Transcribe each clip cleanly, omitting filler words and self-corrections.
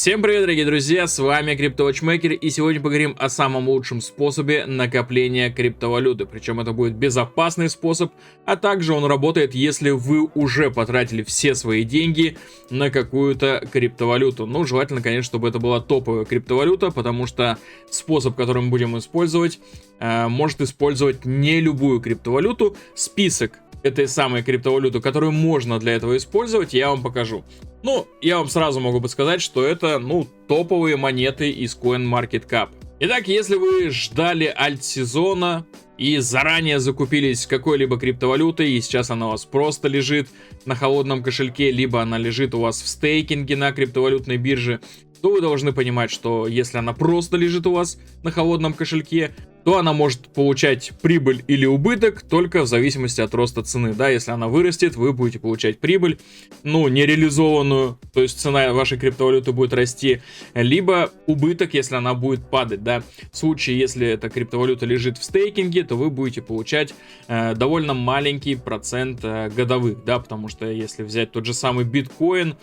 Всем привет, дорогие друзья, с вами CryptoWatchmaker, и сегодня поговорим о самом лучшем способе накопления криптовалюты. Причем это будет безопасный способ, а также он работает, если вы уже потратили все свои деньги на какую-то криптовалюту. Ну, желательно, конечно, чтобы это была топовая криптовалюта, потому что способ, который мы будем использовать, может использовать не любую криптовалюту. Список этой самой криптовалюты, которую можно для этого использовать, я вам покажу. Ну, я вам сразу могу подсказать, что это, топовые монеты из CoinMarketCap. Итак, если вы ждали альт-сезона и заранее закупились какой-либо криптовалютой, и сейчас она у вас просто лежит на холодном кошельке, либо она лежит у вас в стейкинге на криптовалютной бирже, то вы должны понимать, что если она просто лежит у вас на холодном кошельке, то она может получать прибыль или убыток только в зависимости от роста цены. Да, если она вырастет, вы будете получать прибыль, нереализованную, то есть цена вашей криптовалюты будет расти, либо убыток, если она будет падать. Да. В случае, если эта криптовалюта лежит в стейкинге, то вы будете получать довольно маленький процент годовых, да, потому что если взять тот же самый биткоин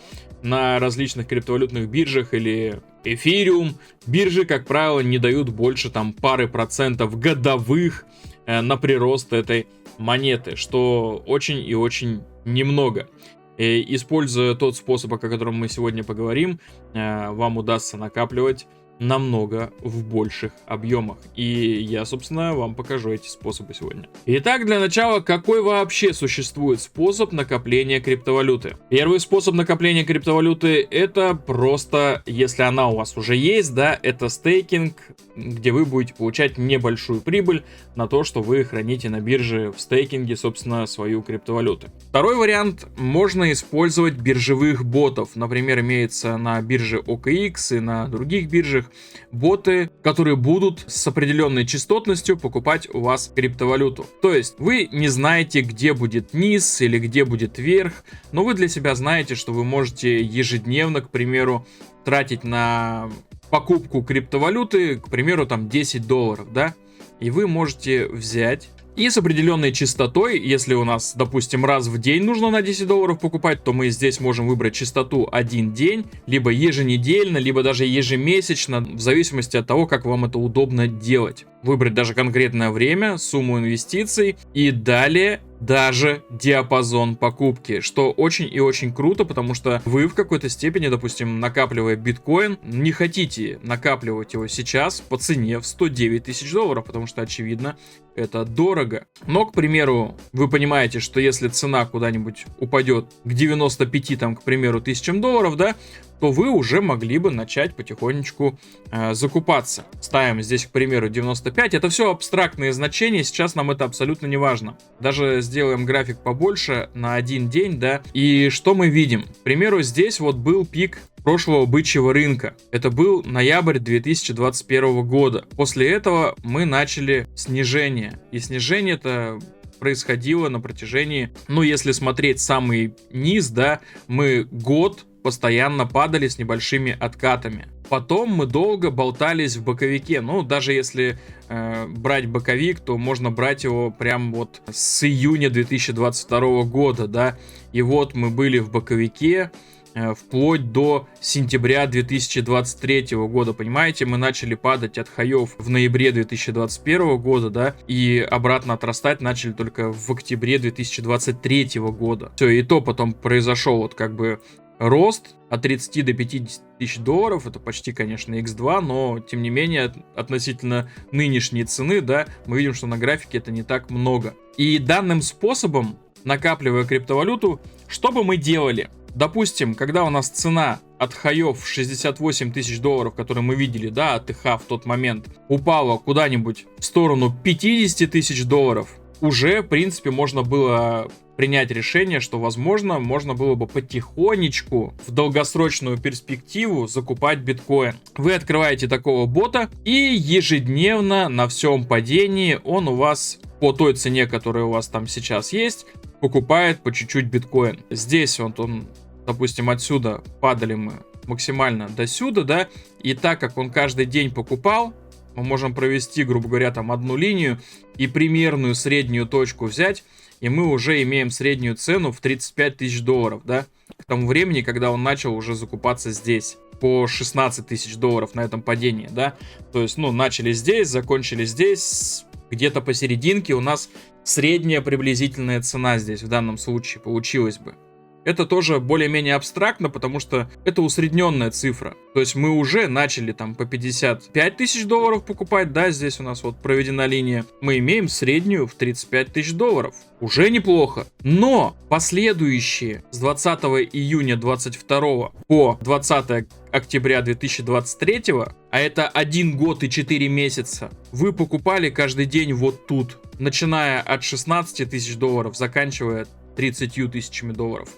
на различных криптовалютных биржах или эфириум, биржи, как правило, не дают больше пары процентов годовых на прирост этой монеты, что очень и очень немного. И используя тот способ, о котором мы сегодня поговорим, вам удастся накапливать намного в больших объемах. И я, собственно, вам покажу эти способы сегодня. Итак, для начала, какой вообще существует способ накопления криптовалюты? Первый способ накопления криптовалюты — это просто, если она у вас уже есть, да, это стейкинг, где вы будете получать небольшую прибыль на то, что вы храните на бирже в стейкинге, собственно, свою криптовалюту. Второй вариант: можно использовать биржевых ботов. Например, имеется на бирже OKX и на других биржах боты, которые будут с определенной частотностью покупать у вас криптовалюту. То есть вы не знаете, где будет низ или где будет верх, но вы для себя знаете, что вы можете ежедневно, к примеру, тратить на покупку криптовалюты, к примеру, $10, да, и вы можете взять и с определенной частотой, если у нас, допустим, раз в день нужно на $10 покупать, то мы здесь можем выбрать частоту 1 день, либо еженедельно, либо даже ежемесячно, в зависимости от того, как вам это удобно делать. Выбрать даже конкретное время, сумму инвестиций и далее даже диапазон покупки, что очень и очень круто, потому что вы в какой-то степени, допустим, накапливая биткоин, не хотите накапливать его сейчас по цене в $109 тысяч, потому что, очевидно, это дорого. Но, к примеру, вы понимаете, что если цена куда-нибудь упадет к 95, к примеру, тысячам долларов, да, то вы уже могли бы начать потихонечку закупаться. Ставим здесь, к примеру, 95. Это все абстрактные значения, сейчас нам это абсолютно не важно. Даже сделаем график побольше на один день, да, и что мы видим? К примеру, здесь вот был пик прошлого бычьего рынка. Это был ноябрь 2021 года. После этого мы начали снижение. И снижение это происходило на протяжении, если смотреть самый низ, да, мы год постоянно падали с небольшими откатами. Потом мы долго болтались в боковике. Даже если брать боковик, то можно брать его прям вот с июня 2022 года, да. И вот мы были в боковике вплоть до сентября 2023 года, понимаете, мы начали падать от хаев в ноябре 2021 года, да, и обратно отрастать начали только в октябре 2023 года. Все, и то потом произошел рост от 30 до 50 тысяч долларов, это почти, конечно, x2, но, тем не менее, относительно нынешней цены, да, мы видим, что на графике это не так много. И данным способом, накапливая криптовалюту, что бы мы делали? Допустим, когда у нас цена от хаев 68 тысяч долларов, которые мы видели, да, от ИХА в тот момент, упала куда-нибудь в сторону 50 тысяч долларов, уже, в принципе, можно было принять решение, что, возможно, можно было бы потихонечку в долгосрочную перспективу закупать биткоин. Вы открываете такого бота, и ежедневно на всем падении он у вас по той цене, которая у вас там сейчас есть, покупает по чуть-чуть биткоин. Здесь он, допустим, отсюда падали мы максимально до сюда, да, и так как он каждый день покупал, мы можем провести, грубо говоря, одну линию и примерную среднюю точку взять, и мы уже имеем среднюю цену в 35 тысяч долларов, да. к тому времени, когда он начал уже закупаться здесь по 16 тысяч долларов на этом падении, да. То есть, ну, начали здесь, закончили здесь, где-то посерединке у нас средняя приблизительная цена здесь в данном случае получилась бы. Это тоже более-менее абстрактно, потому что это усредненная цифра. То есть мы уже начали там по 55 тысяч долларов покупать, да, здесь у нас вот проведена линия. Мы имеем среднюю в 35 тысяч долларов. Уже неплохо. Но последующие с 20 июня 2022 по 20 октября 2023, а это 1 год и 4 месяца, вы покупали каждый день вот тут, начиная от 16 тысяч долларов, заканчивая 30 тысячами долларов.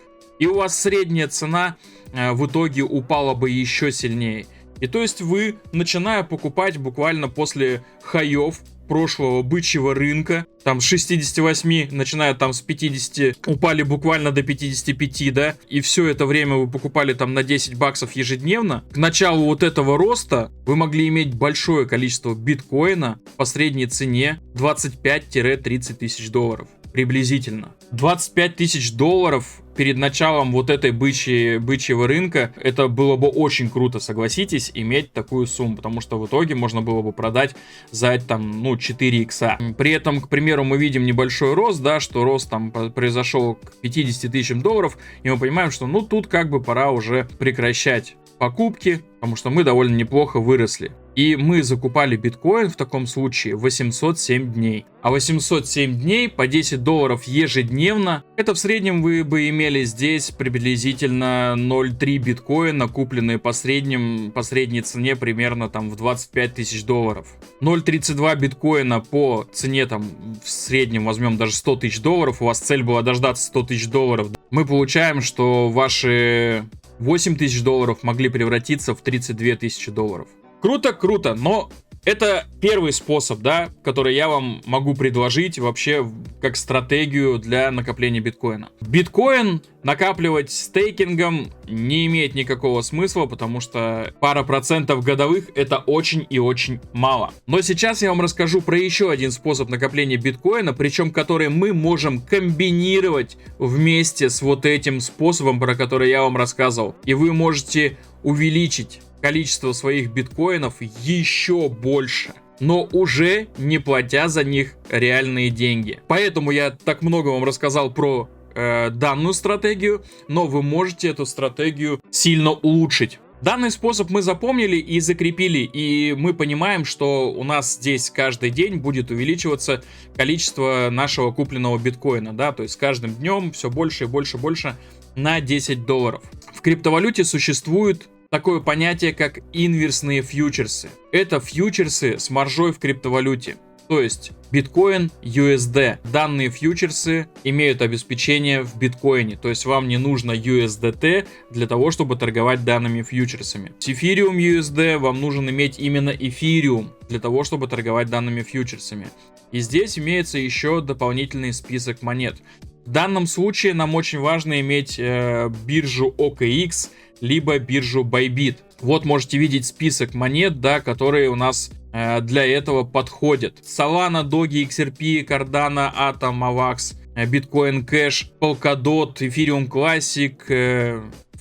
И у вас средняя цена в итоге упала бы еще сильнее. И то есть вы, начиная покупать буквально после хаев прошлого бычьего рынка, там с 68, начиная там с 50, упали буквально до 55, да, и все это время вы покупали там на 10 баксов ежедневно, к началу вот этого роста вы могли иметь большое количество биткоина по средней цене 25-30 тысяч долларов. Приблизительно. 25 тысяч долларов перед началом вот этой бычьего рынка, это было бы очень круто, согласитесь, иметь такую сумму, потому что в итоге можно было бы продать за там, ну, 4 икса. При этом, к примеру, мы видим небольшой рост, да, что рост там произошел к 50 тысячам долларов, и мы понимаем, что, ну, тут как бы пора уже прекращать покупки, потому что мы довольно неплохо выросли. И мы закупали биткоин в таком случае 807 дней. А 807 дней по 10 долларов ежедневно, это в среднем вы бы имели здесь приблизительно 0,3 биткоина, купленные по средней цене примерно там в 25 тысяч долларов. 0,32 биткоина по цене там в среднем возьмем даже 100 тысяч долларов, у вас цель была дождаться 100 тысяч долларов. Мы получаем, что ваши 8 тысяч долларов могли превратиться в 32 тысячи долларов. Круто, круто, но это первый способ, да, который я вам могу предложить вообще как стратегию для накопления биткоина. Биткоин накапливать стейкингом не имеет никакого смысла, потому что пара процентов годовых это очень и очень мало. Но сейчас я вам расскажу про еще один способ накопления биткоина, причем который мы можем комбинировать вместе с вот этим способом, про который я вам рассказывал. И вы можете увеличить количество своих биткоинов еще больше, но уже не платя за них реальные деньги. Поэтому я так много вам рассказал про данную стратегию, но вы можете эту стратегию сильно улучшить. Данный способ мы запомнили и закрепили, и мы понимаем, что у нас здесь каждый день будет увеличиваться количество нашего купленного биткоина, да, то есть с каждым днем все больше и больше и больше на 10 долларов. В криптовалюте существует такое понятие, как инверсные фьючерсы. Это фьючерсы с маржой в криптовалюте. То есть биткоин USD. Данные фьючерсы имеют обеспечение в биткоине. То есть вам не нужно USDT для того, чтобы торговать данными фьючерсами. С Ethereum USD вам нужно иметь именно Ethereum для того, чтобы торговать данными фьючерсами. И здесь имеется еще дополнительный список монет. В данном случае нам очень важно иметь биржу OKX, либо биржу Bybit. Вот можете видеть список монет, да, которые у нас для этого подходят. Solana, Doge, XRP, Cardano, Atom, AVAX, Bitcoin Cash, Polkadot, Ethereum Classic,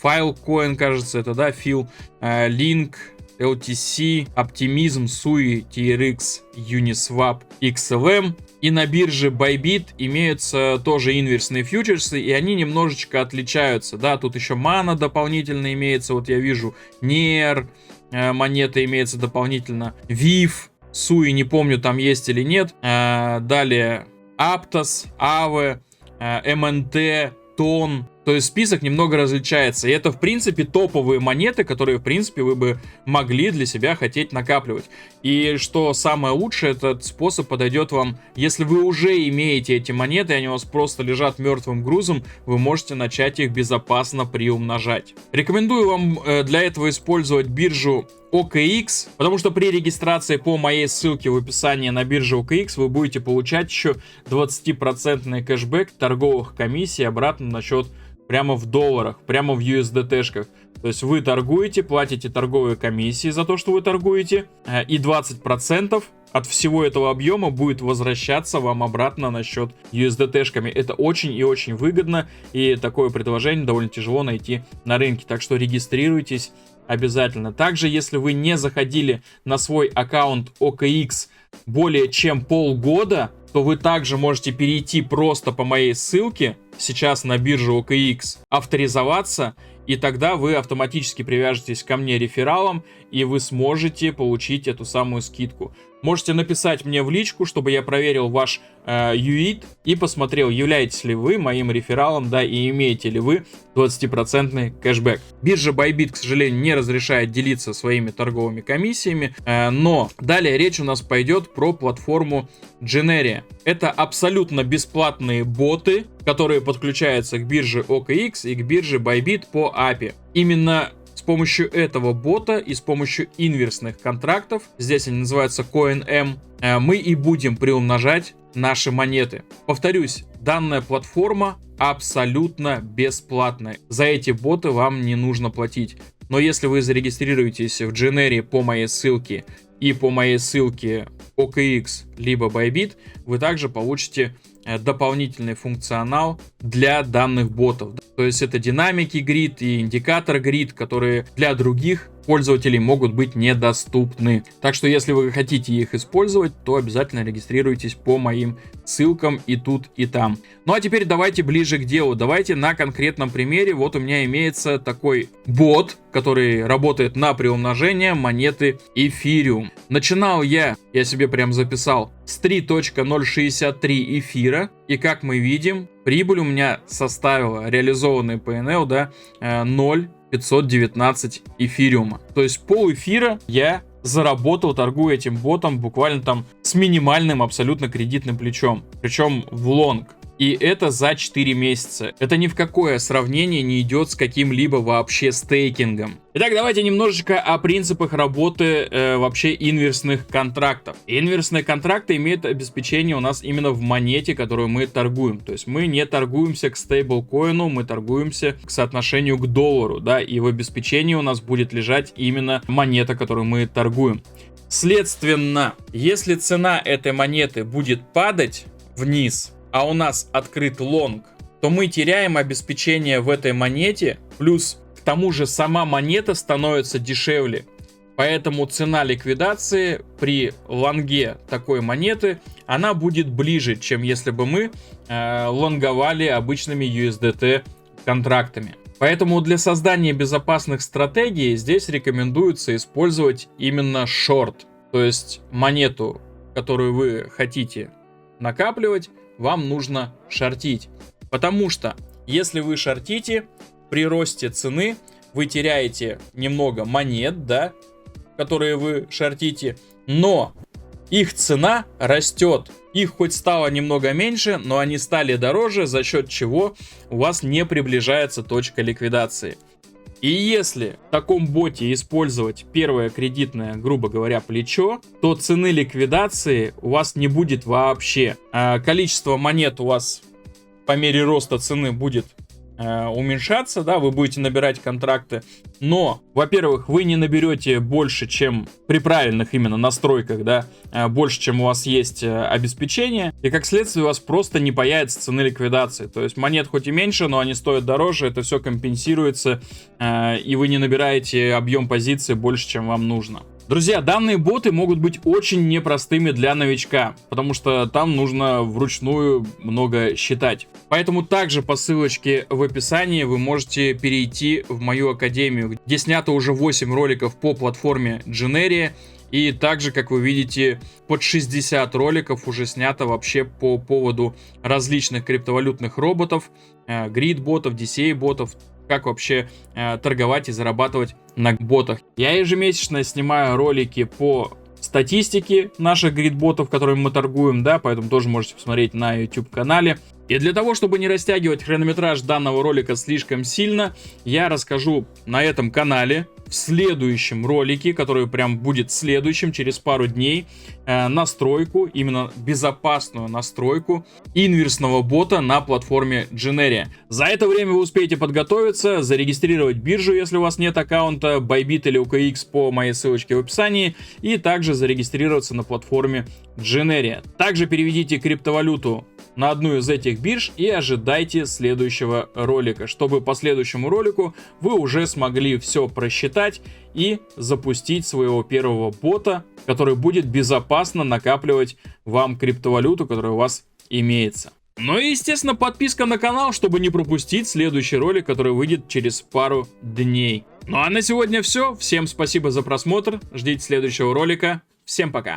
Filecoin, кажется, это, да, Phil, Link, LTC, Optimism, Sui, TRX, Uniswap, XLM. И на бирже Bybit имеются тоже инверсные фьючерсы, и они немножечко отличаются. Да, тут еще Mana дополнительно имеется, вот я вижу, NER монета имеется дополнительно, VIF, Sui, не помню, там есть или нет. Далее Aptos, Aave, MNT, TON. То есть список немного различается. И это, в принципе, топовые монеты, которые, в принципе, вы бы могли для себя хотеть накапливать. И что самое лучшее, этот способ подойдет вам, если вы уже имеете эти монеты, они у вас просто лежат мертвым грузом, вы можете начать их безопасно приумножать. Рекомендую вам для этого использовать биржу OKX, потому что при регистрации по моей ссылке в описании на бирже OKX вы будете получать еще 20% кэшбэк торговых комиссий обратно на счет, к прямо в долларах, прямо в USDT-шках. То есть вы торгуете, платите торговые комиссии за то, что вы торгуете, и 20% от всего этого объема будет возвращаться вам обратно на счет USDT-шками. Это очень и очень выгодно, и такое предложение довольно тяжело найти на рынке. Так что регистрируйтесь обязательно. Также, если вы не заходили на свой аккаунт OKX более чем полгода, то вы также можете перейти просто по моей ссылке сейчас на биржу OKX, авторизоваться, и тогда вы автоматически привяжетесь ко мне рефералом, и вы сможете получить эту самую скидку. Можете написать мне в личку, чтобы я проверил ваш UID и посмотрел, являетесь ли вы моим рефералом, да, и имеете ли вы 20% кэшбэк. Биржа Bybit, к сожалению, не разрешает делиться своими торговыми комиссиями, но далее речь у нас пойдет про платформу Generia. Это абсолютно бесплатные боты, которые подключаются к бирже OKX и к бирже Bybit по API. Именно с помощью этого бота и с помощью инверсных контрактов, здесь они называются CoinM, мы и будем приумножать наши монеты. Повторюсь, данная платформа абсолютно бесплатная. За эти боты вам не нужно платить. Но если вы зарегистрируетесь в Generia по моей ссылке и по моей ссылке OKX либо Bybit, вы также получите дополнительный функционал для данных ботов. То есть это динамики грид и индикатор грид, которые для других пользователей могут быть недоступны. Так что если вы хотите их использовать, то обязательно регистрируйтесь по моим ссылкам и тут, и там. Ну а теперь давайте ближе к делу. Давайте на конкретном примере. Вот у меня имеется такой бот, который работает на приумножение монеты Ethereum. Начинал я себе прям записал, с 3.063 эфира. И как мы видим, прибыль у меня составила реализованный PNL, да, 0,519 эфириума. То есть пол эфира я заработал, торгуя этим ботом буквально там с минимальным абсолютно кредитным плечом. Причем в лонг. И это за 4 месяца. Это ни в какое сравнение не идет с каким-либо вообще стейкингом. Итак, давайте немножечко о принципах работы вообще инверсных контрактов. Инверсные контракты имеют обеспечение у нас именно в монете, которую мы торгуем. То есть мы не торгуемся к стейблкоину, мы торгуемся к соотношению к доллару, да, и в обеспечении у нас будет лежать именно монета, которую мы торгуем. Следственно, если цена этой монеты будет падать вниз, а у нас открыт лонг, то мы теряем обеспечение в этой монете, плюс к тому же сама монета становится дешевле. Поэтому цена ликвидации при лонге такой монеты, она будет ближе, чем если бы мы лонговали обычными USDT контрактами. Поэтому для создания безопасных стратегий здесь рекомендуется использовать именно шорт. То есть монету, которую вы хотите накапливать, вам нужно шортить. Потому что если вы шортите, при росте цены вы теряете немного монет, да, которые вы шортите, но их цена растет. Их хоть стало немного меньше, но они стали дороже, за счет чего у вас не приближается точка ликвидации. И если в таком боте использовать первое кредитное, грубо говоря, плечо, то цены ликвидации у вас не будет вообще. Количество монет у вас по мере роста цены будет уменьшаться, да, вы будете набирать контракты, но, во-первых, вы не наберете больше, чем при правильных именно настройках, да, больше, чем у вас есть обеспечение, и как следствие у вас просто не появится цены ликвидации, то есть монет хоть и меньше, но они стоят дороже, это все компенсируется, и вы не набираете объем позиции больше, чем вам нужно. Друзья, данные боты могут быть очень непростыми для новичка, потому что там нужно вручную много считать. Поэтому также по ссылочке в описании вы можете перейти в мою академию, где снято уже 8 роликов по платформе Generia. И также, как вы видите, под 60 роликов уже снято вообще по поводу различных криптовалютных роботов, грид-ботов, DCA-ботов, как вообще торговать и зарабатывать на ботах. Я ежемесячно снимаю ролики по статистике наших грид-ботов, которыми мы торгуем, да, поэтому тоже можете посмотреть на YouTube-канале. И для того, чтобы не растягивать хронометраж данного ролика слишком сильно, я расскажу на этом канале в следующем ролике, который прям будет следующим через пару дней, настройку, именно безопасную настройку инверсного бота на платформе Generia. За это время вы успеете подготовиться, зарегистрировать биржу, если у вас нет аккаунта Bybit или OKX по моей ссылочке в описании, и также зарегистрироваться на платформе Generia. Также переведите криптовалюту на одну из этих бирж и ожидайте следующего ролика, чтобы по следующему ролику вы уже смогли все просчитать и запустить своего первого бота, который будет безопасно накапливать вам криптовалюту, которая у вас имеется. Ну и, естественно, подписка на канал, чтобы не пропустить следующий ролик, который выйдет через пару дней. Ну а на сегодня все. Всем спасибо за просмотр. Ждите следующего ролика. Всем пока.